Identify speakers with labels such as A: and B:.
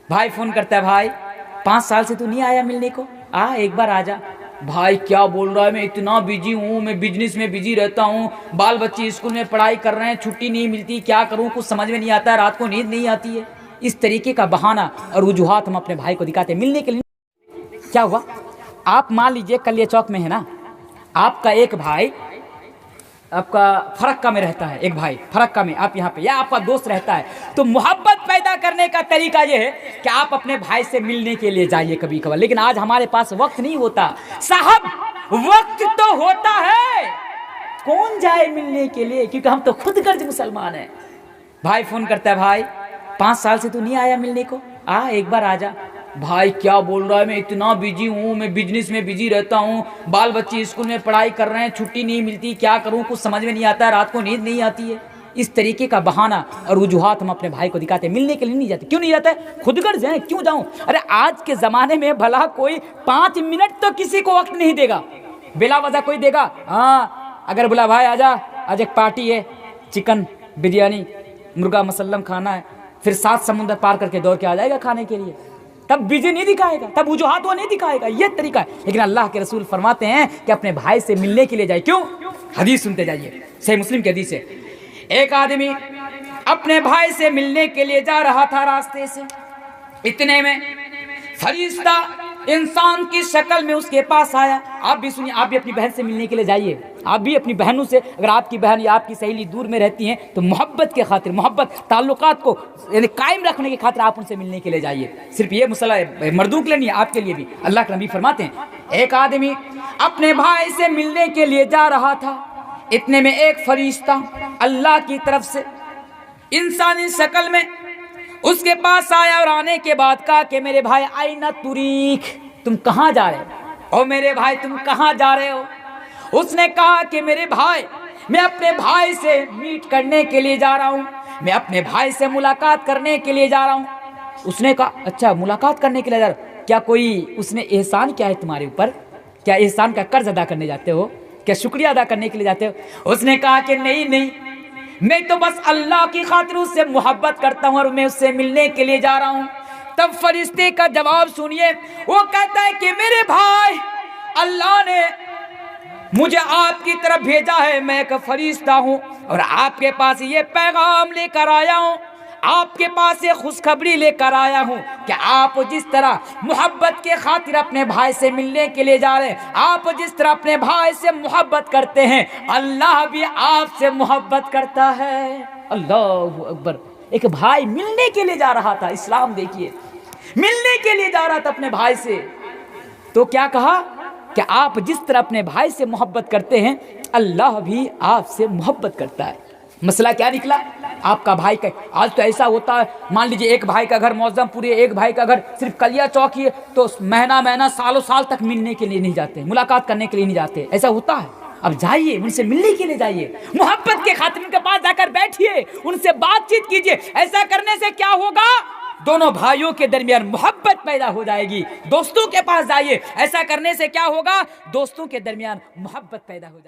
A: भाई फोन करता है, भाई 5 साल से तू नहीं आया मिलने को, आ एक बार आ जा। भाई क्या बोल रहा है, मैं इतना बिजी हूँ, मैं बिजनेस में बिजी रहता हूँ, बाल बच्चे स्कूल में पढ़ाई कर रहे हैं, छुट्टी नहीं मिलती, क्या करूँ, कुछ समझ में नहीं आता है, रात को नींद नहीं आती है। इस तरीके का बहाना और वजूहात हम अपने भाई को दिखाते हैं मिलने के लिए। क्या हुआ, आप मान लीजिए कलिया चौक में है ना, आपका एक भाई आपका फरक्का में रहता है, एक भाई फरक्का में आप यहाँ पे, या आपका दोस्त रहता है, तो मोहब्बत पैदा करने का तरीका ये है कि आप अपने भाई से मिलने के लिए जाइए कभी कभार। लेकिन आज हमारे पास वक्त नहीं होता साहब, वक्त तो होता है, कौन जाए मिलने के लिए, क्योंकि हम तो खुद गर्ज मुसलमान हैं। भाई फोन करता है, भाई 5 साल से तू नहीं आया मिलने को, आ एक बार आ जा। भाई क्या बोल रहा है, मैं इतना बिजी हूँ, मैं बिजनेस में बिजी रहता हूँ, बाल बच्चे स्कूल में पढ़ाई कर रहे हैं, छुट्टी नहीं मिलती, क्या करूँ, कुछ समझ में नहीं आता है, रात को नींद नहीं आती है। इस तरीके का बहाना और वजूहात हम अपने भाई को दिखाते हैं। मिलने के लिए नहीं जाते, क्यों नहीं जाते, खुद गर्ज हैं, क्यों जाऊँ। अरे आज के ज़माने में भला कोई 5 मिनट तो किसी को वक्त नहीं देगा, बिला वजह कोई देगा। हाँ अगर बोला भाई आजा, आज एक पार्टी है, चिकन बिरयानी मुर्गा मसल्लम खाना है, फिर 7 समुंदर पार करके दौड़ के आ जाएगा खाने के लिए, तब बिजी नहीं दिखाएगा, तब वजूहात वो नहीं दिखाएगा, ये तरीका है। लेकिन अल्लाह के रसूल फरमाते हैं कि अपने भाई से मिलने के लिए जाए। क्यों, हदीस सुनते जाइए, सही मुस्लिम की हदीस है। एक आदमी अपने भाई से मिलने के लिए जा रहा था रास्ते से, इतने में फरिश्ता इंसान की शक्ल में उसके पास आया। आप भी सुनिए, आप भी अपनी बहन से मिलने के लिए जाइए, आप भी अपनी बहनों से, अगर आपकी बहन या आपकी सहेली दूर में रहती हैं तो मोहब्बत के खातिर, मोहब्बत ताल्लुकात को यानी कायम रखने की खातिर आप उनसे मिलने के लिए जाइए। सिर्फ ये मसला मर्दों के लिए नहीं, आपके लिए भी। अल्लाह के नबी फरमाते हैं, एक आदमी अपने भाई से मिलने के लिए जा रहा था, इतने में एक फरिश्ता अल्लाह की तरफ से इंसानी शक्ल में उसके पास आया और आने के बाद कहा कि मेरे भाई आईना तुरीक, तुम कहाँ जा रहे हो, और मेरे भाई तुम कहाँ जा रहे हो। उसने कहा कि मेरे भाई मैं अपने भाई से मीट करने के लिए जा रहा हूँ, मैं अपने भाई से मुलाकात करने के लिए जा रहा हूँ। उसने कहा अच्छा मुलाकात करने के लिए जा रहा हूँ, क्या कोई उसने एहसान किया है तुम्हारे ऊपर, क्या एहसान का कर्ज अदा करने जाते हो, क्या शुक्रिया अदा करने के लिए जाते हो। उसने कहा कि नहीं नहीं, मैं तो बस अल्लाह की खातिर उससे मोहब्बत करता हूँ और मैं उससे मिलने के लिए जा रहा हूँ। तब फरिश्ते का जवाब सुनिए, वो कहता है कि मेरे भाई अल्लाह ने मुझे आपकी तरफ भेजा है, मैं एक फरिश्ता हूँ और आपके पास ये पैगाम लेकर आया हूँ, आपके पास ये खुशखबरी लेकर आया हूँ कि आप जिस तरह मोहब्बत के खातिर अपने भाई से मिलने के लिए जा रहे हैं, आप जिस तरह अपने भाई से मोहब्बत करते हैं, अल्लाह भी आपसे मोहब्बत करता है। अल्लाहु अकबर। एक भाई मिलने के लिए जा रहा था, इस्लाम देखिए, मिलने के लिए जा रहा था अपने भाई से, तो क्या कहा कि आप जिस तरह अपने भाई से मोहब्बत करते हैं, अल्लाह भी आपसे मोहब्बत करता है। मसला क्या निकला, आपका भाई का, आज तो ऐसा होता है, मान लीजिए एक भाई का घर मौजमपुरी है, एक भाई का घर सिर्फ कलिया चौक ही है, तो महीना सालों साल तक मिलने के लिए नहीं जाते, मुलाकात करने के लिए नहीं जाते, ऐसा होता है। अब जाइए, उनसे मिलने के लिए जाइए, मोहब्बत के खातिर उनके पास जाकर बैठिए, उनसे बातचीत कीजिए। ऐसा करने से क्या होगा, दोनों भाइयों के दरमियान मोहब्बत पैदा हो जाएगी। दोस्तों के पास जाइए, ऐसा करने से क्या होगा, दोस्तों के दरमियान मोहब्बत पैदा हो जाएगी।